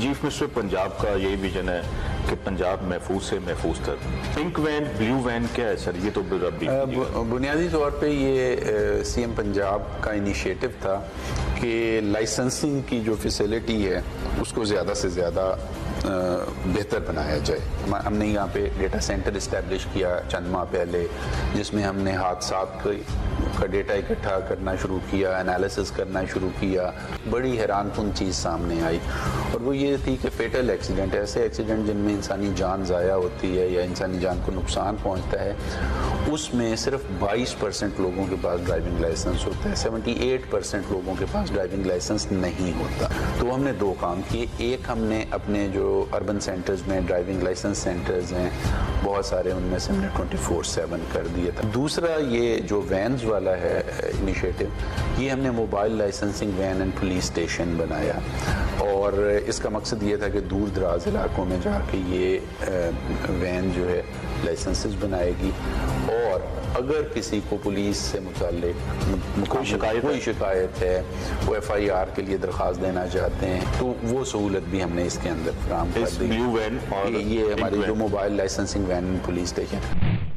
Chief minister Punjab کا یہی vision ہے کہ پنجاب محفوظ سے محفوظ تک. پنک وین بلیو وین کیا ہے سر؟ یہ تو بنیادی طور پہ یہ سی ایم پنجاب کا انیشیٹو تھا کہ لائسنسنگ کی جو فیسلٹی ہے اس کو زیادہ سے زیادہ بہتر بنایا جائے. ہم نے یہاں پہ ڈیٹا سینٹر اسٹیبلش کیا چند ماہ پہلے، جس میں ہم نے حادثات کا ڈیٹا اکٹھا کرنا شروع کیا، انالیسس کرنا شروع کیا. بڑی حیران کن چیز سامنے آئی، اور وہ یہ تھی کہ فیٹل ایکسیڈنٹ، ایسے ایکسیڈنٹ جن میں انسانی جان ضائع ہوتی ہے یا انسانی جان کو نقصان پہنچتا ہے، اس میں صرف 22% لوگوں کے پاس ڈرائیونگ لائسنس ہوتا ہے، 78% لوگوں کے پاس ڈرائیونگ لائسنس نہیں ہوتا. تو ہم نے دو کام کیے. ایک، ہم نے اپنے جو اربن سینٹرز میں ڈرائیونگ لائسنس سینٹرز ہیں بہت سارے، ان میں سے ہم نے 24/7 کر دیے تھا. دوسرا، یہ جو وینز والا ہے انیشیٹو، یہ ہم نے mobile licensing when and police station بنایا، اور اس کا مقصد یہ تھا کہ دور دراز علاقوں میں جا کے یہ وین جو ہے لائسنسز بنائے گی، اور اگر کسی کو پولیس سے متعلق کوئی شکایت ہے، وہ FIR کے لیے درخواست دینا چاہتے ہیں، تو وہ سہولت بھی ہم نے اس کے اندر فراہم کر دی. یہ ہماری جو mobile licensing when police station